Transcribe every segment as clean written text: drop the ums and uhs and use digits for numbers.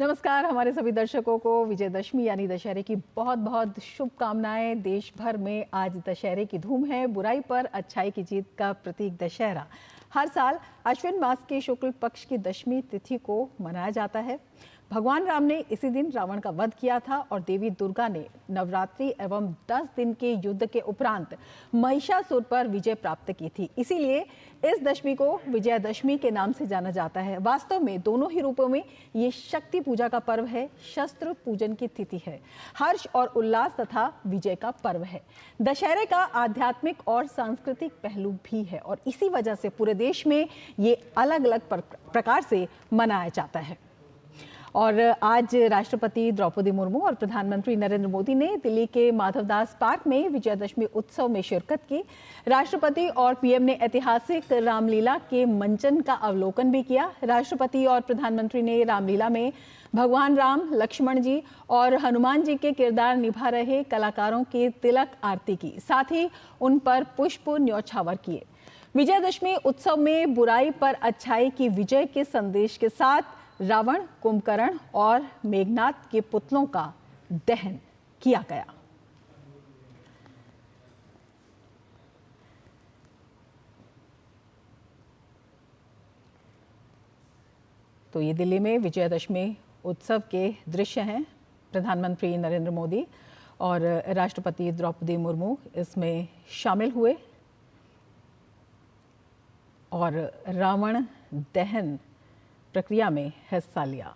नमस्कार। हमारे सभी दर्शकों को विजयदशमी यानी दशहरे की बहुत बहुत शुभकामनाएं। देश भर में आज दशहरे की धूम है। बुराई पर अच्छाई की जीत का प्रतीक दशहरा हर साल अश्विन मास के शुक्ल पक्ष की दशमी तिथि को मनाया जाता है। भगवान राम ने इसी दिन रावण का वध किया था और देवी दुर्गा ने नवरात्रि एवं 10 दिन के युद्ध के उपरांत महिषासुर पर विजय प्राप्त की थी। इसीलिए इस दशमी को विजयदशमी के नाम से जाना जाता है। वास्तव में दोनों ही रूपों में ये शक्ति पूजा का पर्व है, शस्त्र पूजन की तिथि है, हर्ष और उल्लास तथा विजय का पर्व है। दशहरे का आध्यात्मिक और सांस्कृतिक पहलू भी है और इसी वजह से पूरे देश में ये अलग अलग प्रकार से मनाया जाता है। और आज राष्ट्रपति द्रौपदी मुर्मू और प्रधानमंत्री नरेंद्र मोदी ने दिल्ली के माधवदास पार्क में विजयदशमी उत्सव में शिरकत की। राष्ट्रपति और पीएम ने ऐतिहासिक रामलीला के मंचन का अवलोकन भी किया। राष्ट्रपति और प्रधानमंत्री ने रामलीला में भगवान राम, लक्ष्मण जी और हनुमान जी के किरदार निभा रहे कलाकारों की तिलक आरती की, साथ ही उन पर पुष्प न्यौछावर किए। विजयदशमी उत्सव में बुराई पर अच्छाई की विजय के संदेश के साथ रावण, कुंभकर्ण और मेघनाद के पुतलों का दहन किया गया। तो ये दिल्ली में विजयदशमी उत्सव के दृश्य हैं। प्रधानमंत्री नरेंद्र मोदी और राष्ट्रपति द्रौपदी मुर्मू इसमें शामिल हुए और रावण दहन प्रक्रिया में हिस्सा लिया।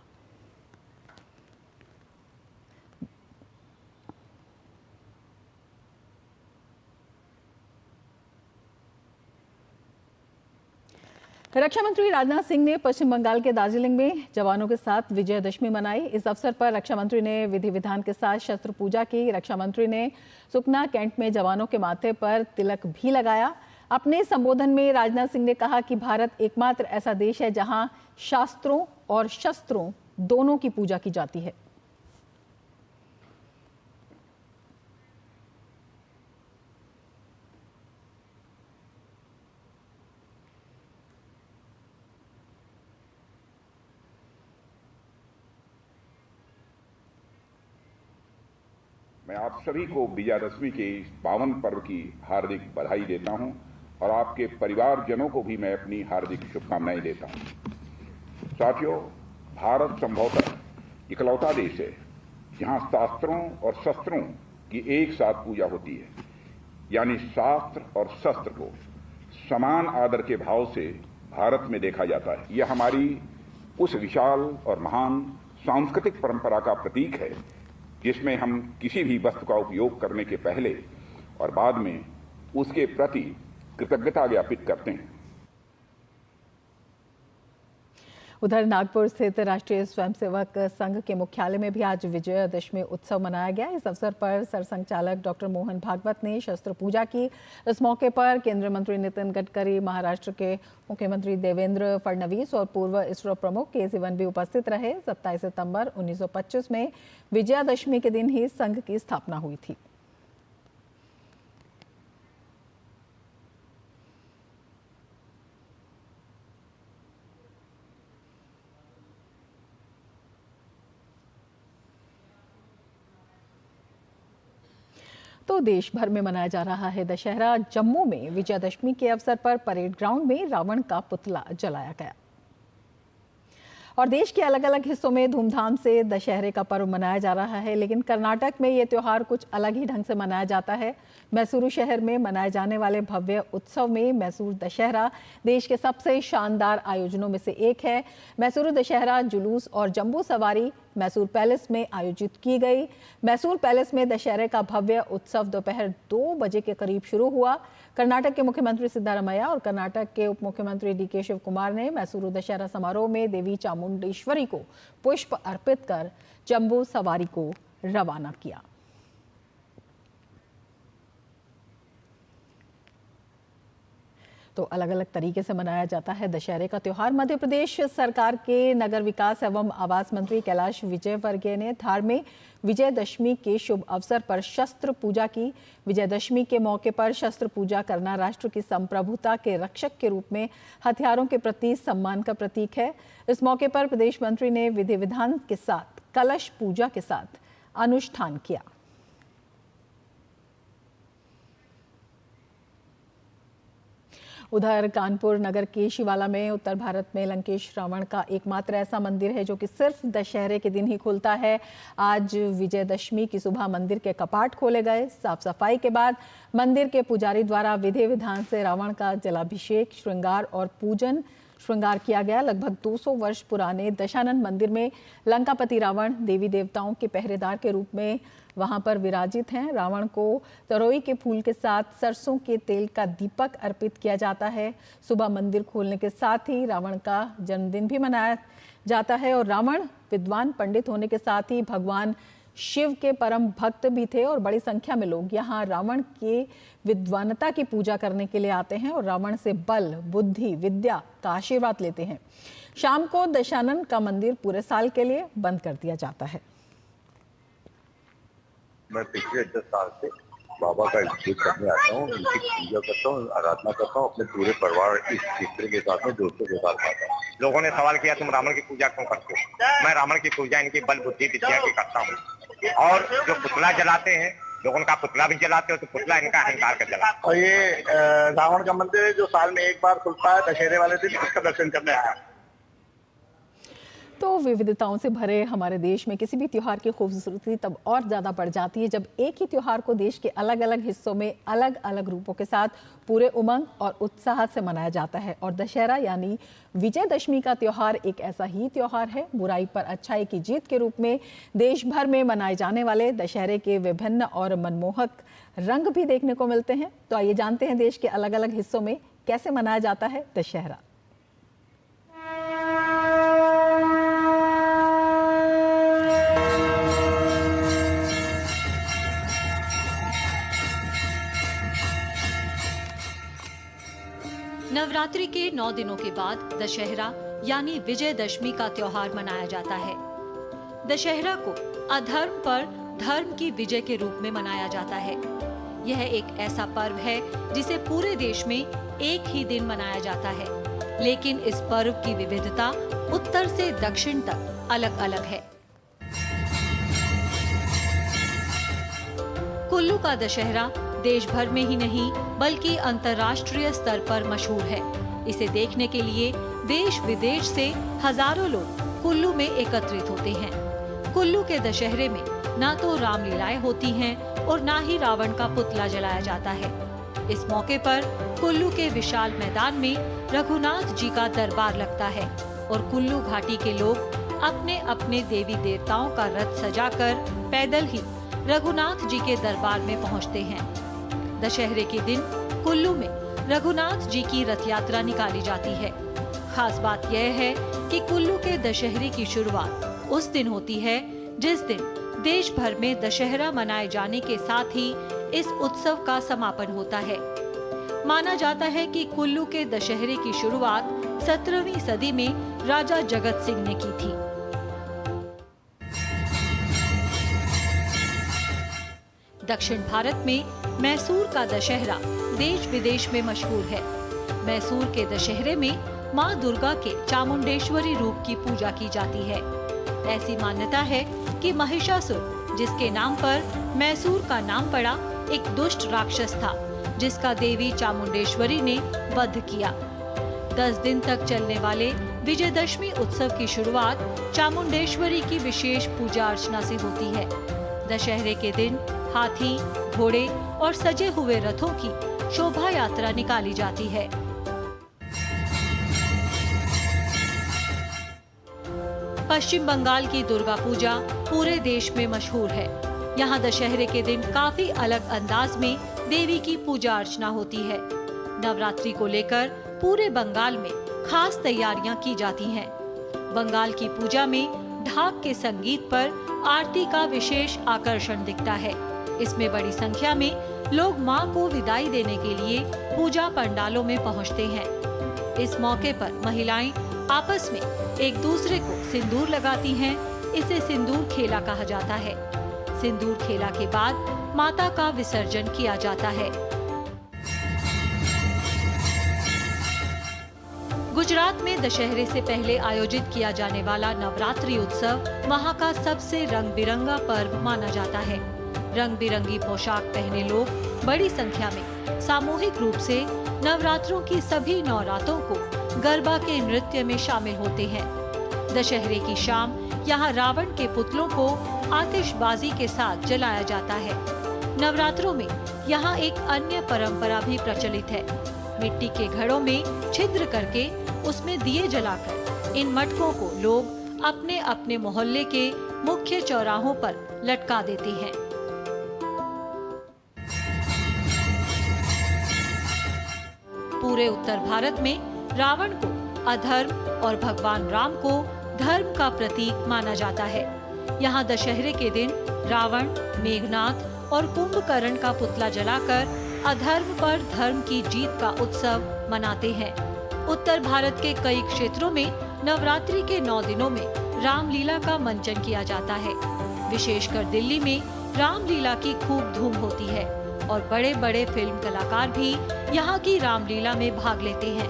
रक्षा मंत्री राजनाथ सिंह ने पश्चिम बंगाल के दार्जिलिंग में जवानों के साथ विजयदशमी मनाई। इस अवसर पर रक्षा मंत्री ने विधि विधान के साथ शस्त्र पूजा की। रक्षा मंत्री ने सुकना कैंट में जवानों के माथे पर तिलक भी लगाया। अपने संबोधन में राजनाथ सिंह ने कहा कि भारत एकमात्र ऐसा देश है जहां शास्त्रों और शस्त्रों दोनों की पूजा की जाती है। मैं आप सभी को विजयादशमी के इस पावन पर्व की हार्दिक बधाई देता हूं और आपके परिवारजनों को भी मैं अपनी हार्दिक शुभकामनाएं देता हूं। साथियों, भारत संभवतः इकलौता देश है जहां शास्त्रों और शस्त्रों की एक साथ पूजा होती है, यानी शास्त्र और शस्त्र को समान आदर के भाव से भारत में देखा जाता है। यह हमारी उस विशाल और महान सांस्कृतिक परंपरा का प्रतीक है जिसमें हम किसी भी वस्तु का उपयोग करने के पहले और बाद में उसके प्रति कृतज्ञता ज्ञापित करते हैं। उधर नागपुर स्थित राष्ट्रीय स्वयंसेवक संघ के मुख्यालय में भी आज विजयदशमी उत्सव मनाया गया। इस अवसर पर सरसंघचालक डॉक्टर मोहन भागवत ने शस्त्र पूजा की। इस मौके पर केंद्रीय मंत्री नितिन गडकरी, महाराष्ट्र के मुख्यमंत्री देवेंद्र फडणवीस और पूर्व इसरो प्रमुख के सिवन भी उपस्थित रहे। 27 सितंबर 1925 में विजयादशमी के दिन ही संघ की स्थापना हुई थी। तो देश भर में मनाया जा रहा है दशहरा। जम्मू में विजयदशमी के अवसर पर परेड ग्राउंड में रावण का पुतला जलाया गया और देश के अलग अलग हिस्सों में धूमधाम से दशहरे का पर्व मनाया जा रहा है। लेकिन कर्नाटक में ये त्योहार कुछ अलग ही ढंग से मनाया जाता है। मैसूरू शहर में मनाए जाने वाले भव्य उत्सव में मैसूर दशहरा देश के सबसे शानदार आयोजनों में से एक है। मैसूरू दशहरा जुलूस और जंबू सवारी मैसूर पैलेस में आयोजित की गई। मैसूर पैलेस में दशहरे का भव्य उत्सव दोपहर 2 बजे के करीब शुरू हुआ। कर्नाटक के मुख्यमंत्री सिद्धारमैया और कर्नाटक के उप मुख्यमंत्री डीके शिव कुमार ने मैसूरू दशहरा समारोह में देवी चामुंडेश्वरी को पुष्प अर्पित कर जंबू सवारी को रवाना किया। तो अलग अलग तरीके से मनाया जाता है दशहरे का त्यौहार। मध्य प्रदेश सरकार के नगर विकास एवं आवास मंत्री कैलाश विजयवर्गीय ने धार में विजयदशमी के शुभ अवसर पर शस्त्र पूजा की। विजयदशमी के मौके पर शस्त्र पूजा करना राष्ट्र की संप्रभुता के रक्षक के रूप में हथियारों के प्रति सम्मान का प्रतीक है। इस मौके पर प्रदेश मंत्री ने विधि विधान के साथ कलश पूजा के साथ अनुष्ठान किया। उधर कानपुर नगर के शिवाला में उत्तर भारत में लंकेश रावण का एकमात्र ऐसा मंदिर है जो कि सिर्फ दशहरे के दिन ही खुलता है। आज विजयदशमी की सुबह मंदिर के कपाट खोले गए। साफ सफाई के बाद मंदिर के पुजारी द्वारा विधि विधान से रावण का जलाभिषेक, श्रृंगार और पूजन श्रृंगार किया गया। लगभग 200 वर्ष पुराने दशानन मंदिर में लंकापति रावण देवी देवताओं के पहरेदार के रूप में वहां पर विराजित हैं। रावण को तरोई के फूल के साथ सरसों के तेल का दीपक अर्पित किया जाता है। सुबह मंदिर खोलने के साथ ही रावण का जन्मदिन भी मनाया जाता है और रावण विद्वान पंडित होने के साथ ही भगवान शिव के परम भक्त भी थे और बड़ी संख्या में लोग यहाँ रावण के विद्वानता की पूजा करने के लिए आते हैं और रावण से बल, बुद्धि, विद्या का आशीर्वाद लेते हैं। शाम को दशानन का मंदिर पूरे साल के लिए बंद कर दिया जाता है। मैं पिछले 10 साल से बाबा का अभिषेक करने आता हूँ, उनकी पूजा करता हूँ, आराधना करता हूँ, अपने पूरे परिवार इस क्षेत्र के साथ में दोस्तों के साथ आता हूँ। लोगों ने सवाल किया तुम रावण की पूजा क्यों करते हो? मैं रावण की पूजा इनकी बल, बुद्धि, विद्या की करता हूँ। और जो पुतला जलाते हैं, लोग उनका पुतला भी जलाते हो तो पुतला इनका अहंकार का जला। और ये रावण का मंदिर है जो साल में एक बार खुलता है दशहरे वाले दिन, इसका दर्शन करने आया। तो विविधताओं से भरे हमारे देश में किसी भी त्योहार की खूबसूरती तब और ज़्यादा बढ़ जाती है जब एक ही त्योहार को देश के अलग अलग हिस्सों में अलग अलग रूपों के साथ पूरे उमंग और उत्साह से मनाया जाता है। और दशहरा यानी विजयदशमी का त्योहार एक ऐसा ही त्योहार है। बुराई पर अच्छाई की जीत के रूप में देश भर में मनाए जाने वाले दशहरे के विभिन्न और मनमोहक रंग भी देखने को मिलते हैं। तो आइए जानते हैं देश के अलग अलग हिस्सों में कैसे मनाया जाता है दशहरा। नवरात्रि के 9 दिनों के बाद दशहरा यानी विजयदशमी का त्योहार मनाया जाता है। दशहरा को अधर्म पर धर्म की विजय के रूप में मनाया जाता है। यह एक ऐसा पर्व है जिसे पूरे देश में एक ही दिन मनाया जाता है, लेकिन इस पर्व की विविधता उत्तर से दक्षिण तक अलग अलग है। कुल्लू का दशहरा देश भर में ही नहीं बल्कि अंतर्राष्ट्रीय स्तर पर मशहूर है। इसे देखने के लिए देश विदेश से हजारों लोग कुल्लू में एकत्रित होते हैं। कुल्लू के दशहरे में ना तो रामलीलाएं होती हैं और ना ही रावण का पुतला जलाया जाता है। इस मौके पर कुल्लू के विशाल मैदान में रघुनाथ जी का दरबार लगता है और कुल्लू घाटी के लोग अपने अपने देवी देवताओं का रथ सजाकर पैदल ही रघुनाथ जी के दरबार में पहुंचते हैं। दशहरे के दिन कुल्लू में रघुनाथ जी की रथ यात्रा निकाली जाती है। खास बात यह है कि कुल्लू के दशहरे की शुरुआत उस दिन होती है जिस दिन देश भर में दशहरा मनाए जाने के साथ ही इस उत्सव का समापन होता है। माना जाता है कि कुल्लू के दशहरे की शुरुआत 17वीं सदी में राजा जगत सिंह ने की थी। दक्षिण भारत में मैसूर का दशहरा देश विदेश में मशहूर है। मैसूर के दशहरे में मां दुर्गा के चामुंडेश्वरी रूप की पूजा की जाती है। ऐसी मान्यता है कि महिषासुर, जिसके नाम पर मैसूर का नाम पड़ा, एक दुष्ट राक्षस था जिसका देवी चामुंडेश्वरी ने वध किया। 10 दिन तक चलने वाले विजयदशमी उत्सव की शुरुआत चामुंडेश्वरी की विशेष पूजा अर्चना से होती है। दशहरे के दिन हाथी, घोड़े और सजे हुए रथों की शोभा यात्रा निकाली जाती है। पश्चिम बंगाल की दुर्गा पूजा पूरे देश में मशहूर है। यहाँ दशहरे के दिन काफी अलग अंदाज में देवी की पूजा अर्चना होती है। नवरात्रि को लेकर पूरे बंगाल में खास तैयारियां की जाती हैं। बंगाल की पूजा में ढाक के संगीत पर आरती का विशेष आकर्षण दिखता है। इसमें बड़ी संख्या में लोग मां को विदाई देने के लिए पूजा पंडालों में पहुंचते हैं। इस मौके पर महिलाएं आपस में एक दूसरे को सिंदूर लगाती हैं। इसे सिंदूर खेला कहा जाता है। सिंदूर खेला के बाद माता का विसर्जन किया जाता है। गुजरात में दशहरे से पहले आयोजित किया जाने वाला नवरात्रि उत्सव वहाँ का सबसे रंग बिरंगा पर्व माना जाता है। रंग बिरंगी पोशाक पहने लोग बड़ी संख्या में सामूहिक रूप से नवरात्रों की सभी नवरातों को गरबा के नृत्य में शामिल होते हैं। दशहरे की शाम यहाँ रावण के पुतलों को आतिशबाजी के साथ जलाया जाता है। नवरात्रों में यहाँ एक अन्य परंपरा भी प्रचलित है। मिट्टी के घड़ों में छिद्र करके उसमें दिए जलाकर इन मटकों को लोग अपने अपने मोहल्ले के मुख्य चौराहों पर लटका देते हैं। पूरे उत्तर भारत में रावण को अधर्म और भगवान राम को धर्म का प्रतीक माना जाता है। यहाँ दशहरे के दिन रावण, मेघनाथ और कुंभकर्ण का पुतला जलाकर अधर्म पर धर्म की जीत का उत्सव मनाते हैं। उत्तर भारत के कई क्षेत्रों में नवरात्रि के 9 दिनों में रामलीला का मंचन किया जाता है। विशेषकर दिल्ली में रामलीला की खूब धूम होती है और बड़े बड़े फिल्म कलाकार भी यहाँ की रामलीला में भाग लेते हैं।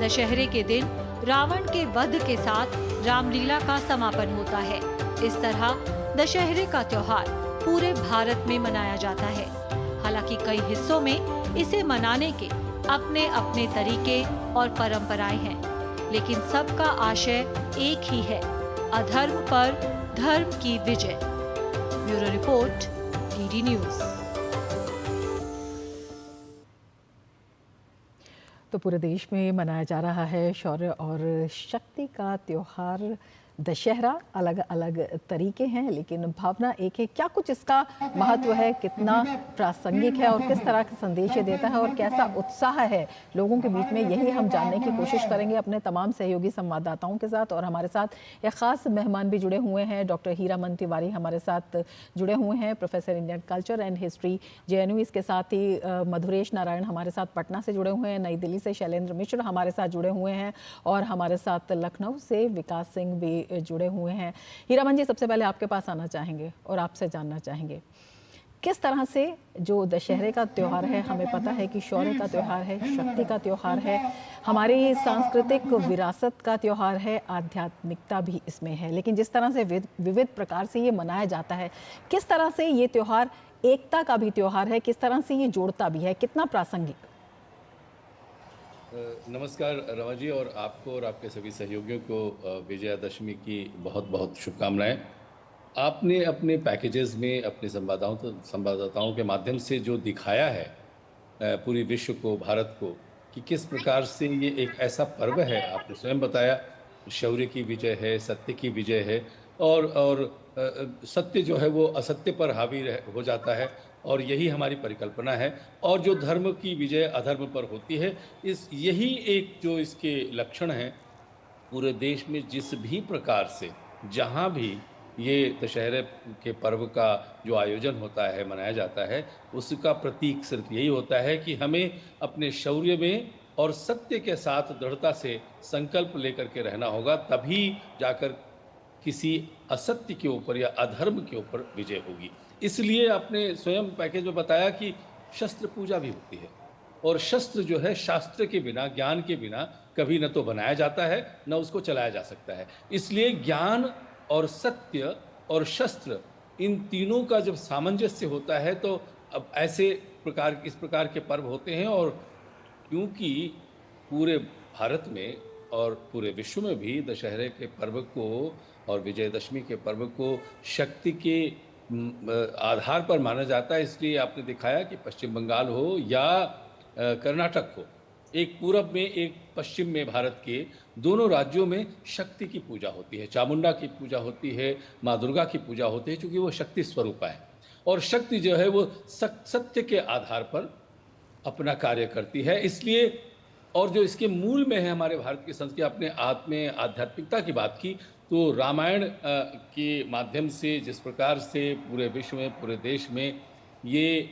दशहरे के दिन रावण के वध के साथ रामलीला का समापन होता है। इस तरह दशहरे का त्योहार पूरे भारत में मनाया जाता है। हालांकि कई हिस्सों में इसे मनाने के अपने अपने तरीके और परंपराएं हैं, लेकिन सबका आशय एक ही है, अधर्म पर धर्म की विजय। Bureau report, DD news. तो पूरे देश में मनाया जा रहा है शौर्य और शक्ति का त्योहार दशहरा। अलग अलग तरीके हैं लेकिन भावना एक है। क्या कुछ इसका महत्व है, कितना प्रासंगिक है और किस तरह का संदेश ये देता है और कैसा उत्साह है लोगों के बीच में, यही हम जानने की कोशिश करेंगे अपने तमाम सहयोगी संवाददाताओं के साथ। और हमारे साथ एक खास मेहमान भी जुड़े हुए हैं। डॉक्टर हीरामन तिवारी हमारे साथ जुड़े हुए हैं, professor Indian culture and history JNU। इसके साथ ही मधुरेश नारायण हमारे साथ पटना से जुड़े हुए हैं। नई दिल्ली से शैलेंद्र मिश्र हमारे साथ जुड़े हुए हैं और हमारे साथ लखनऊ से विकास सिंह भी जुड़े हुए हैं। हीरामन जी, सबसे पहले आपके पास आना चाहेंगे और आपसे जानना चाहेंगे किस तरह से जो दशहरे का त्यौहार है, हमें पता है कि शौर्य का त्यौहार है, शक्ति का त्यौहार है, हमारी सांस्कृतिक विरासत का त्यौहार है, आध्यात्मिकता भी इसमें है, लेकिन जिस तरह से विविध प्रकार से ये मनाया जाता है, किस तरह से ये त्यौहार एकता का भी त्यौहार है, किस तरह से ये जोड़ता भी है, कितना प्रासंगिक? नमस्कार रवा जी, और आपको और आपके सभी सहयोगियों को विजयादशमी की बहुत बहुत शुभकामनाएं। आपने अपने पैकेजेस में अपने संवाददाताओं के माध्यम से जो दिखाया है पूरी विश्व को, भारत को, कि किस प्रकार से ये एक ऐसा पर्व है, आपने स्वयं बताया, शौर्य की विजय है, सत्य की विजय है, और सत्य जो है वो असत्य पर हावी हो जाता है, और यही हमारी परिकल्पना है। और जो धर्म की विजय अधर्म पर होती है, यही एक जो इसके लक्षण हैं। पूरे देश में जिस भी प्रकार से जहाँ भी ये दशहरे के पर्व का जो आयोजन होता है, मनाया जाता है, उसका प्रतीक सिर्फ यही होता है कि हमें अपने शौर्य में और सत्य के साथ दृढ़ता से संकल्प लेकर के रहना होगा, तभी जाकर किसी असत्य के ऊपर या अधर्म के ऊपर विजय होगी। इसलिए आपने स्वयं पैकेज में बताया कि शस्त्र पूजा भी होती है, और शस्त्र जो है शास्त्र के बिना, ज्ञान के बिना कभी न तो बनाया जाता है, न उसको चलाया जा सकता है। इसलिए ज्ञान और सत्य और शस्त्र, इन तीनों का जब सामंजस्य होता है तो अब इस प्रकार के पर्व होते हैं। और क्योंकि पूरे भारत में और पूरे विश्व में भी दशहरे के पर्व को और विजयदशमी के पर्व को शक्ति के आधार पर माना जाता है, इसलिए आपने दिखाया कि पश्चिम बंगाल हो या कर्नाटक हो, एक पूरब में एक पश्चिम में, भारत के दोनों राज्यों में शक्ति की पूजा होती है, चामुंडा की पूजा होती है, माँ दुर्गा की पूजा होती है, क्योंकि वो शक्ति स्वरूपा है। और शक्ति जो है वो सत्य के आधार पर अपना कार्य करती है। इसलिए, और जो इसके मूल में है हमारे भारत की संस्कृति, अपने आध्यात्मिकता की बात की, तो रामायण के माध्यम से जिस प्रकार से पूरे विश्व में, पूरे देश में ये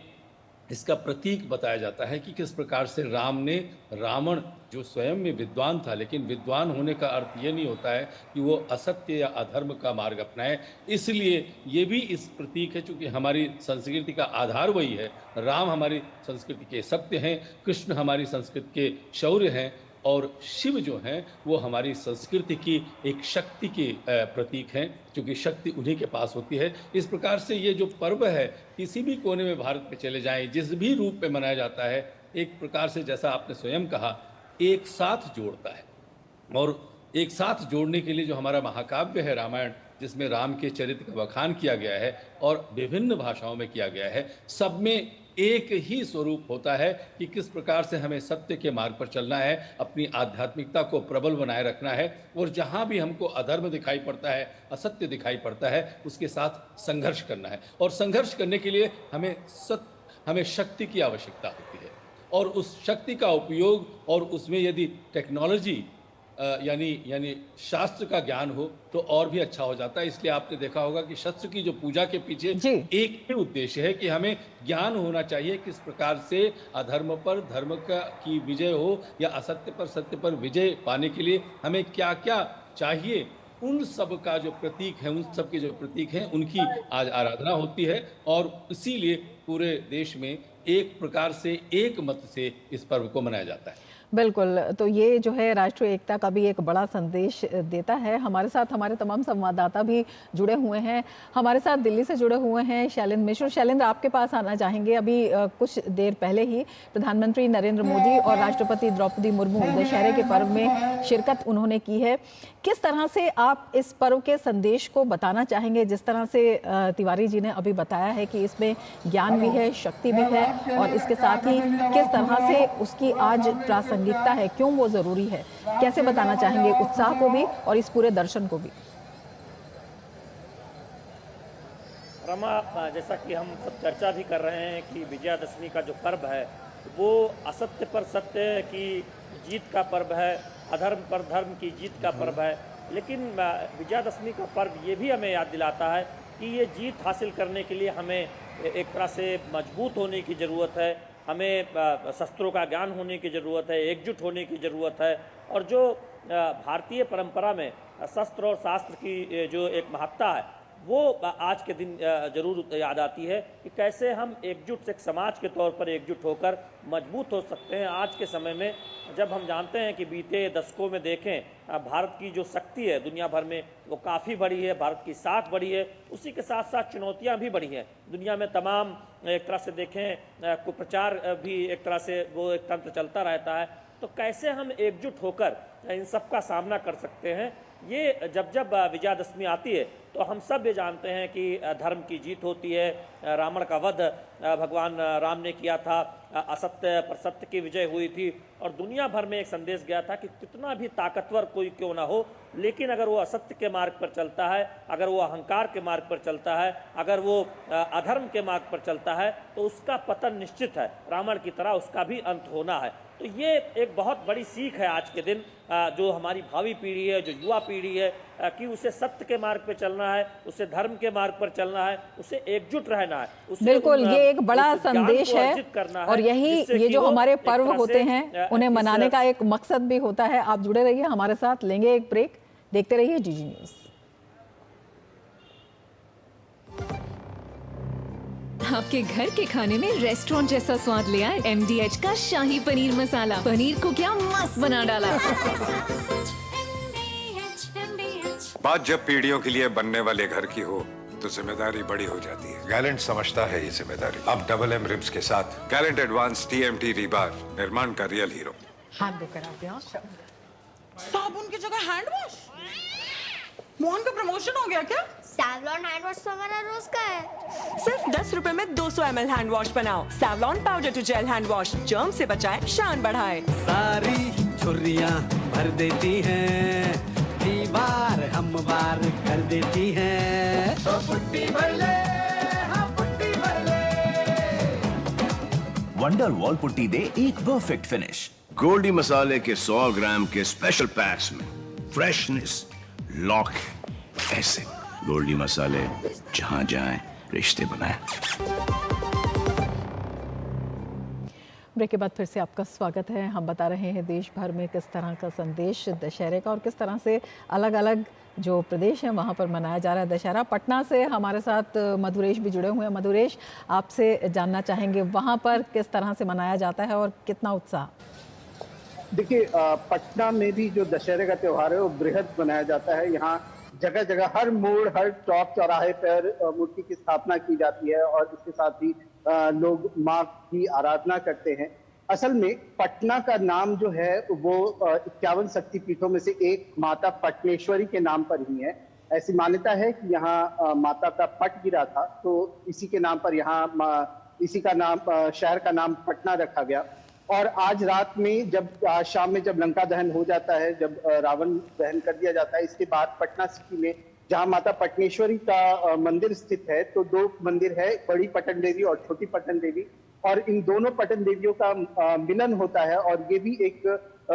इसका प्रतीक बताया जाता है कि किस प्रकार से राम ने रावण, जो स्वयं में विद्वान था, लेकिन विद्वान होने का अर्थ ये नहीं होता है कि वो असत्य या अधर्म का मार्ग अपनाए। इसलिए ये भी इस प्रतीक है, चूँकि हमारी संस्कृति का आधार वही है। राम हमारी संस्कृति के सत्य हैं, कृष्ण हमारी संस्कृति के शौर्य हैं, और शिव जो हैं वो हमारी संस्कृति की एक शक्ति के प्रतीक हैं, क्योंकि शक्ति उन्हीं के पास होती है। इस प्रकार से ये जो पर्व है, किसी भी कोने में भारत में चले जाएं, जिस भी रूप में मनाया जाता है, एक प्रकार से जैसा आपने स्वयं कहा, एक साथ जोड़ता है। और एक साथ जोड़ने के लिए जो हमारा महाकाव्य है रामायण, जिसमें राम के चरित्र का बखान किया गया है और विभिन्न भाषाओं में किया गया है, सब में एक ही स्वरूप होता है कि किस प्रकार से हमें सत्य के मार्ग पर चलना है, अपनी आध्यात्मिकता को प्रबल बनाए रखना है, और जहाँ भी हमको अधर्म दिखाई पड़ता है, असत्य दिखाई पड़ता है, उसके साथ संघर्ष करना है। और संघर्ष करने के लिए हमें शक्ति की आवश्यकता होती है, और उस शक्ति का उपयोग, और उसमें यदि टेक्नोलॉजी यानी शास्त्र का ज्ञान हो तो और भी अच्छा हो जाता है। इसलिए आपने देखा होगा कि शस्त्र की जो पूजा के पीछे एक ही उद्देश्य है कि हमें ज्ञान होना चाहिए किस प्रकार से अधर्म पर धर्म की विजय हो, या असत्य पर सत्य पर विजय पाने के लिए हमें क्या क्या चाहिए। उन सब का जो प्रतीक है, उन सब के जो प्रतीक हैं, उनकी आज आराधना होती है, और इसीलिए पूरे देश में एक प्रकार से एक मत से इस पर्व को मनाया जाता है। बिल्कुल, तो ये जो है राष्ट्रीय एकता का भी एक बड़ा संदेश देता है। हमारे साथ हमारे तमाम संवाददाता भी जुड़े हुए हैं। हमारे साथ दिल्ली से जुड़े हुए हैं शैलेंद्र मिश्र। शैलेंद्र, आपके पास आना चाहेंगे। अभी कुछ देर पहले ही प्रधानमंत्री नरेंद्र मोदी और राष्ट्रपति द्रौपदी मुर्मू दशहरे के पर्व में शिरकत उन्होंने की है। किस तरह से आप इस पर्व के संदेश को बताना चाहेंगे? जिस तरह से तिवारी जी ने अभी बताया है कि इसमें ज्ञान भी है, शक्ति भी है, और इसके साथ ही किस तरह से उसकी आज प्रासंगिकता है, क्यों वो जरूरी है, कैसे बताना चाहेंगे उत्साह को भी और इस पूरे दर्शन को भी? रमा, जैसा कि हम सब चर्चा भी कर रहे हैं कि विजयादशमी का जो पर्व है वो असत्य पर सत्य की जीत का पर्व है, अधर्म पर धर्म की जीत का पर्व है। लेकिन विजयादशमी का पर्व ये भी हमें याद दिलाता है कि ये जीत हासिल करने के लिए हमें एक तरह से मजबूत होने की ज़रूरत है, हमें शस्त्रों का ज्ञान होने की ज़रूरत है, एकजुट होने की ज़रूरत है। और जो भारतीय परंपरा में शस्त्र और शास्त्र की जो एक महत्ता है वो आज के दिन जरूर याद आती है कि कैसे हम एकजुट एक समाज के तौर पर एकजुट होकर मजबूत हो सकते हैं। आज के समय में जब हम जानते हैं कि बीते दशकों में देखें भारत की जो शक्ति है दुनिया भर में वो काफ़ी बढ़ी है, भारत की साख बढ़ी है, उसी के साथ साथ चुनौतियां भी बढ़ी हैं। दुनिया में तमाम एक तरह से देखें कुप्रचार भी एक तरह से वो एक तंत्र चलता रहता है। तो कैसे हम एकजुट होकर इन सब का सामना कर सकते हैं, ये जब विजयादशमी आती है तो हम सब ये जानते हैं कि धर्म की जीत होती है। रावण का वध भगवान राम ने किया था, असत्य पर सत्य की विजय हुई थी, और दुनिया भर में एक संदेश गया था कि कितना भी ताकतवर कोई क्यों ना हो, लेकिन अगर वो असत्य के मार्ग पर चलता है, अगर वो अहंकार के मार्ग पर चलता है, अगर वो अधर्म के मार्ग पर चलता है तो उसका पतन निश्चित है, रावण की तरह उसका भी अंत होना है। तो ये एक बहुत बड़ी सीख है आज के दिन, जो हमारी भावी पीढ़ी है, जो युवा पीढ़ी है, कि उसे सत्य के मार्ग पर चलना है, उसे धर्म के मार्ग पर चलना है, उसे एकजुट रहना है। बिल्कुल, ये एक बड़ा संदेश है, और यही ये जो हमारे पर्व होते हैं उन्हें मनाने का एक मकसद भी होता है। आप जुड़े रहिए हमारे साथ, लेंगे एक ब्रेक, देखते रहिए डीजी न्यूज। आपके घर के खाने में रेस्टोरेंट जैसा स्वाद ले आए MDH का शाही पनीर मसाला। पनीर को क्या मस्त बना डाला। बात जब पीढ़ियों के लिए बनने वाले घर की हो तो जिम्मेदारी बड़ी हो जाती है। गैलेंट समझता है ये जिम्मेदारी। अब डबल M रिब्स के साथ गैलेंट एडवांस TMT रीबार, निर्माण का रियल हीरो। हाथ धोकर आते हैं। साबुन की जगह हैंड वॉश। मोहन का प्रमोशन हो गया क्या? सैवलॉन हैंड वॉश तो हमारा रोज का है। सिर्फ 10 रुपए में 200 ml हैंड वॉश बनाओ। Savlon powder to gel hand wash, germ से बचाए, शान बढ़ाए। सारी छुर्रियां भर देती हैं, दीवार हमवार कर देती हैं। तो पुट्टी भर ले, हाँ पुट्टी भर ले। वंडर वॉल पुट्टी दे एक परफेक्ट फिनिश। गोल्डी मसाले के 100 ग्राम के स्पेशल पैक्स में फ्रेशनेस लॉक है। ऐसे गोल्डी मसाले जहां जाएं रिश्ते बनाए। ब्रेक के बाद फिर से आपका स्वागत है। हम बता रहे हैं देश भर में किस तरह का संदेश दशहरे का और किस तरह से अलग अलग जो प्रदेश हैं वहाँ पर मनाया जा रहा है दशहरा। पटना से हमारे साथ मधुरेश भी जुड़े हुए हैं। मधुरेश, आपसे जानना चाहेंगे वहाँ पर किस तरह से मनाया जाता है और कितना उत्साह? देखिए, पटना में भी जो दशहरे का त्यौहार है वो बृहद मनाया जाता है। यहाँ जगह जगह हर मोड़, हर चौक चौराहे पर मूर्ति की स्थापना की जाती है और इसके साथ ही लोग माँ की आराधना करते हैं। असल में पटना का नाम जो है वो 51 शक्तिपीठों में से एक माता पटनेश्वरी के नाम पर ही है। ऐसी मान्यता है कि यहाँ माता का पट गिरा था, तो इसी के नाम पर यहाँ इसी का नाम, शहर का नाम पटना रखा गया। और आज रात में शाम में जब लंका दहन हो जाता है, जब रावण दहन कर दिया जाता है, इसके बाद पटना सिटी में जहां माता पटनेश्वरी का मंदिर स्थित है, तो दो मंदिर है, बड़ी पटन देवी और छोटी पटन देवी, और इन दोनों पटन देवियों का मिलन होता है और ये भी एक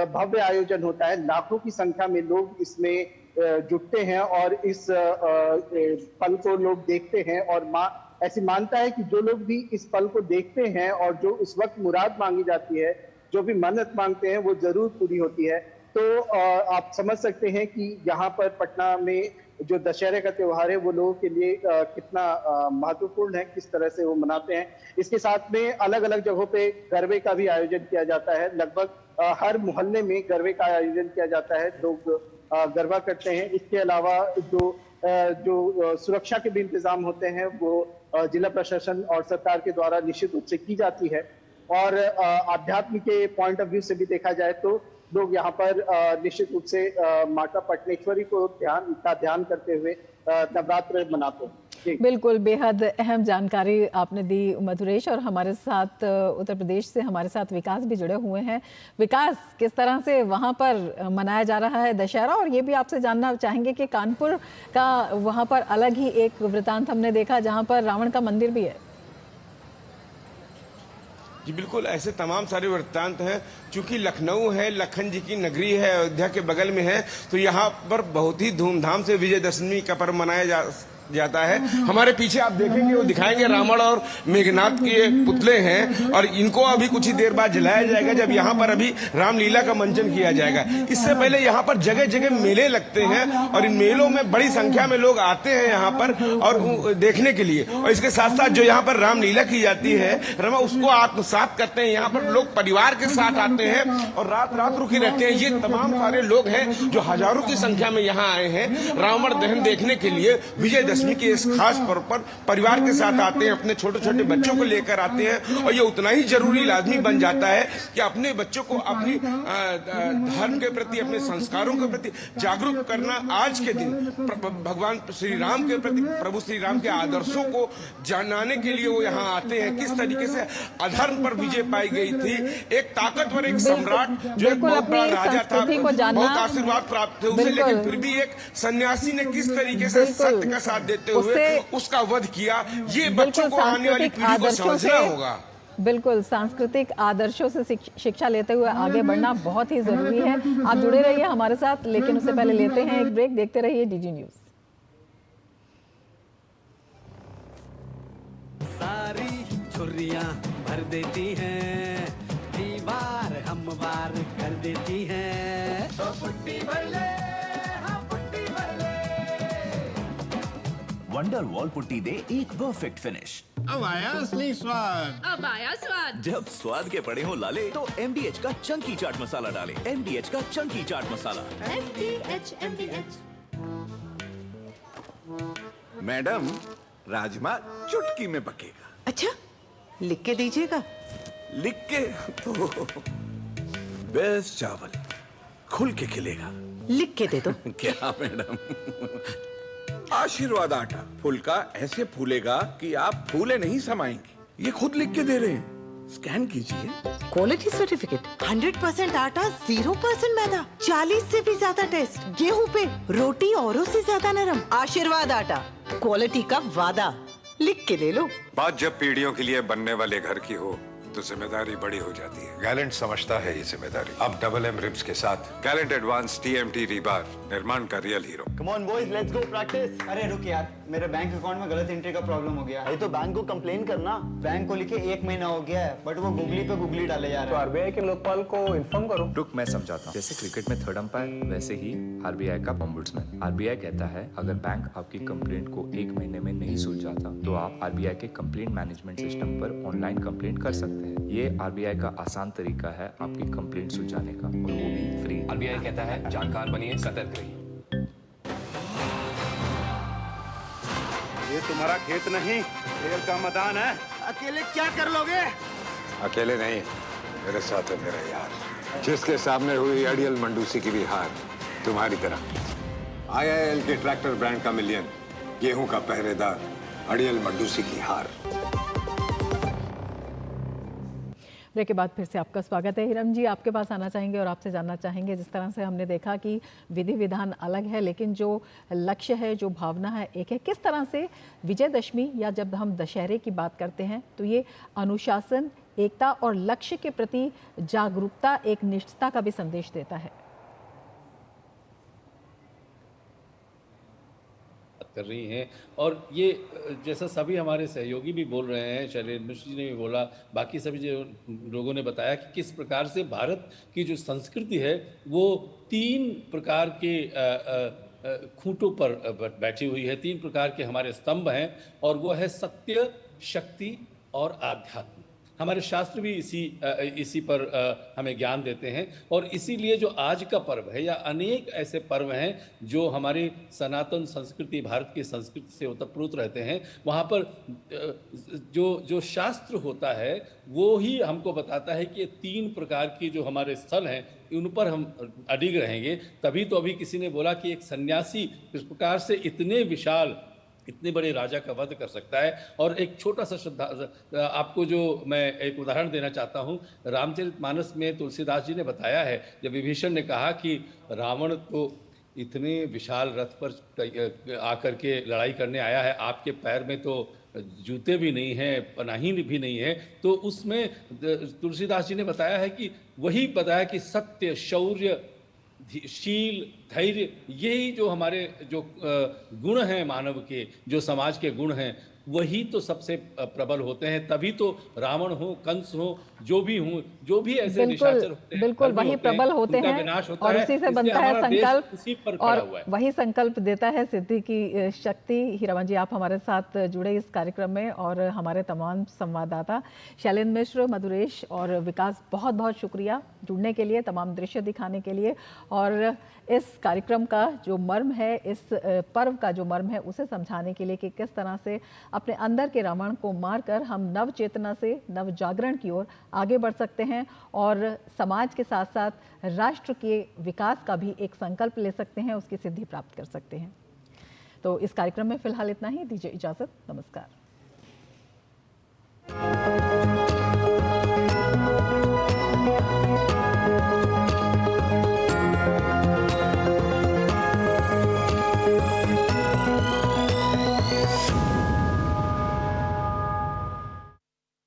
भव्य आयोजन होता है। लाखों की संख्या में लोग इसमें जुटते हैं और इस पल को लोग देखते हैं। और ऐसी मानता है कि जो लोग भी इस पल को देखते हैं और जो उस वक्त मुराद मांगी जाती है, जो भी मन्नत मांगते हैं, वो जरूर पूरी होती है। तो आप समझ सकते हैं कि यहाँ पर पटना में जो दशहरे का त्योहार है वो लोगों के लिए कितना महत्वपूर्ण है, किस तरह से वो मनाते हैं। इसके साथ में अलग अलग जगहों पे गरबे का भी आयोजन किया जाता है। लगभग हर मोहल्ले में गरबे का आयोजन किया जाता है, लोग गरबा करते हैं। इसके अलावा जो सुरक्षा के भी इंतजाम होते हैं वो जिला प्रशासन और सरकार के द्वारा निश्चित रूप से की जाती है। और आध्यात्म के पॉइंट ऑफ व्यू से भी देखा जाए तो लोग यहाँ पर निश्चित रूप से माता पटनेश्वरी को ध्यान करते हुए नवरात्र मनाते हैं। बिल्कुल, बेहद अहम जानकारी आपने दी मधुरेश। और हमारे साथ उत्तर प्रदेश से हमारे साथ विकास भी जुड़े हुए हैं। विकास, किस तरह से वहाँ पर मनाया जा रहा है दशहरा? और ये भी आपसे जानना चाहेंगे कि कानपुर का वहाँ पर अलग ही एक वृतांत हमने देखा जहाँ पर रावण का मंदिर भी है। जी बिल्कुल, ऐसे तमाम सारे वृत्तांत हैं। चूंकि लखनऊ है, लखन जी की नगरी है, अयोध्या के बगल में है, तो यहाँ पर बहुत ही धूमधाम से विजयदशमी का पर्व मनाया जाता है। हमारे पीछे आप देखेंगे वो दिखाएंगे रावण और मेघनाथ के पुतले हैं और इनको अभी कुछ ही देर बाद जलाया जाएगा, जब यहाँ पर अभी रामलीला का मंचन किया जाएगा। इससे पहले यहाँ पर जगह जगह मेले लगते हैं और इन मेलों में बड़ी संख्या में लोग आते हैं यहाँ पर और देखने के लिए। और इसके साथ साथ जो यहाँ पर रामलीला की जाती है, रमा, उसको आत्मसात करते हैं। यहाँ पर लोग परिवार के साथ आते हैं और रात रुके रहते हैं। ये तमाम सारे लोग हैं जो हजारों की संख्या में यहाँ आए हैं रावण दहन देखने के लिए। विजयदशमी के इस खास पर्व पर परिवार के साथ आते हैं, अपने छोटे छोटे बच्चों को लेकर आते हैं। और ये उतना ही जरूरी लाजमी बन जाता है कि अपने बच्चों को अपनी धर्म के प्रति, अपने संस्कारों के प्रति जागरूक करना। आज के दिन भगवान श्री राम के प्रति, प्रभु श्री राम के आदर्शों को जानने के लिए वो यहाँ आते हैं। किस तरीके से अधर्म पर विजय पाई गई थी, एक ताकतवर, एक सम्राट जो एक बहुत बड़ा राजा था, बहुत आशीर्वाद प्राप्त थे उसे, लेकिन फिर भी एक सन्यासी ने किस तरीके से सत्य का साथ देते हुए उसका वध किया। ये बच्चों को, आने वाली पीढ़ी को समझना होगा। बिल्कुल, सांस्कृतिक आदर्शों से शिक्षा लेते हुए आगे बढ़ना बहुत ही जरूरी है। आप जुड़े रहिए हमारे साथ, लेकिन उससे पहले लेते हैं एक ब्रेक। देखते रहिए डीजी न्यूज। सारी छुर्रियां भर देती हैं, दीवार हमवार कर देती हैं। तो पुट्टी भर ले, हाँ पुट्टी भर ले। वंडर वॉल पुट्टी दे एक परफेक्ट फिनिश। अब आया असली स्वाद। अब आया स्वाद। जब स्वाद के पड़े हो लाले तो MDH का चंकी चाट मसाला डालें। MDH का चंकी चाट मसाला। MDH। मैडम, राजमा चुटकी में पकेगा। अच्छा, लिख के दीजिएगा। लिख के तो बेस्ट चावल खुल के खिलेगा। लिख के दे दो। क्या मैडम? आशीर्वाद आटा फुलका ऐसे फूलेगा कि आप फूले नहीं समाएंगे। ये खुद लिख के दे रहे हैं, स्कैन कीजिए। क्वालिटी सर्टिफिकेट, 100% आटा, 0% मैदा, 40 से भी ज्यादा टेस्ट, गेहूं पे रोटी औरों से ज्यादा नरम। आशीर्वाद आटा, क्वालिटी का वादा, लिख के ले लो। बात जब पीढ़ियों के लिए बनने वाले घर की हो तो जिम्मेदारी बड़ी हो जाती है। गैलेंट समझता है ये जिम्मेदारी। अब डबल एम रिब्स के साथ गैलेंट एडवांस टीएमटी रीबार, निर्माण का real hero. Come on boys, let's go practice. अरे रुक यार, मेरे बैंक अकाउंट में गलत एंट्री का प्रॉब्लम हो गया। अरे तो बैंक को कंप्लेन करना। बैंक को लिखे 1 महीना हो गया है, बट वो गूगली पे गूगली डाले जा रहे हैं। तो आरबीआई के लोकपाल को इन्फॉर्म करो। रुक, मैं समझाता हूँ। जैसे क्रिकेट में थर्ड अंपायर, वैसे ही आरबीआई का ओम्बुड्समैन। आरबीआई कहता है अगर बैंक आपकी कंप्लेंट को 1 महीने में नहीं सुलझाता तो आप आरबीआई के कंप्लेंट मैनेजमेंट सिस्टम पर ऑनलाइन कंप्लेंट कर सकते हैं। ये आरबीआई का आसान तरीका है आपकी कंप्लेंट सुलझाने का, और वो भी फ्री। आरबीआई कहता है जानकार बनिए, सतर्क रहिए। ये तुम्हारा खेत नहीं, खेल का मैदान है। अकेले क्या कर लोगे? अकेले नहीं, मेरे साथ है मेरा यार, जिसके सामने हुई अड़ियल मंडूसी की भी हार तुम्हारी तरह। आईआईएल के ट्रैक्टर ब्रांड का मिलियन, गेहूं का पहरेदार, अड़ियल मंडूसी की हार। ब्रेक के बाद फिर से आपका स्वागत है। हिरम जी, आपके पास आना चाहेंगे और आपसे जानना चाहेंगे, जिस तरह से हमने देखा कि विधि विधान अलग है लेकिन जो लक्ष्य है, जो भावना है एक है। किस तरह से विजयदशमी या जब हम दशहरे की बात करते हैं तो ये अनुशासन, एकता और लक्ष्य के प्रति जागरूकता, एक निष्ठता का भी संदेश देता है। कर रही हैं, और ये जैसा सभी हमारे सहयोगी भी बोल रहे हैं, शैलेंद्र मिश्र जी ने भी बोला, बाकी सभी जो लोगों ने बताया कि किस प्रकार से भारत की जो संस्कृति है वो 3 प्रकार के खूंटों पर बैठी हुई है। 3 प्रकार के हमारे स्तंभ हैं, और वो है सत्य, शक्ति और आध्यात्म। हमारे शास्त्र भी इसी पर हमें ज्ञान देते हैं, और इसीलिए जो आज का पर्व है या अनेक ऐसे पर्व हैं जो हमारी सनातन संस्कृति, भारत की संस्कृति से ओतप्रोत रहते हैं, वहाँ पर जो शास्त्र होता है वो ही हमको बताता है कि 3 प्रकार की जो हमारे स्थल हैं उन पर हम अडिग रहेंगे। तभी तो अभी किसी ने बोला कि एक सन्यासी इस प्रकार से इतने विशाल, इतने बड़े राजा का वध कर सकता है। और एक छोटा सा श्रद्धा आपको जो मैं एक उदाहरण देना चाहता हूँ, रामचरितमानस में तुलसीदास जी ने बताया है, जब विभीषण ने कहा कि रावण तो इतने विशाल रथ पर आकर के लड़ाई करने आया है, आपके पैर में तो जूते भी नहीं हैं, पनाही भी नहीं है, तो उसमें तुलसीदास जी ने बताया है कि वही बताया कि सत्य, शौर्य, शील, धैर्य, यही जो हमारे जो गुण हैं मानव के, जो समाज के गुण हैं, वही तो सबसे प्रबल होते हैं। तभी तो रावण हो, कंस हो, जो भी ऐसे निशाचर होते हैं, बिल्कुल वही प्रबल होते हैं, और उसी से बनता है संकल्प, और वही संकल्प देता है सिद्धि की शक्ति। हीरावन जी, आप हमारे साथ जुड़े इस कार्यक्रम में, और हमारे तमाम संवाददाता शैलेंद्र मिश्र, मधुरेश और विकास, बहुत बहुत शुक्रिया जुड़ने के लिए, तमाम दृश्य दिखाने के लिए, और इस कार्यक्रम का जो मर्म है, इस पर्व का जो मर्म है, उसे समझाने के लिए कि किस तरह से अपने अंदर के रावण को मारकर हम नव चेतना से नव जागरण की ओर आगे बढ़ सकते हैं, और समाज के साथ साथ राष्ट्र के विकास का भी एक संकल्प ले सकते हैं, उसकी सिद्धि प्राप्त कर सकते हैं। तो इस कार्यक्रम में फिलहाल इतना ही, दीजिए इजाजत, नमस्कार।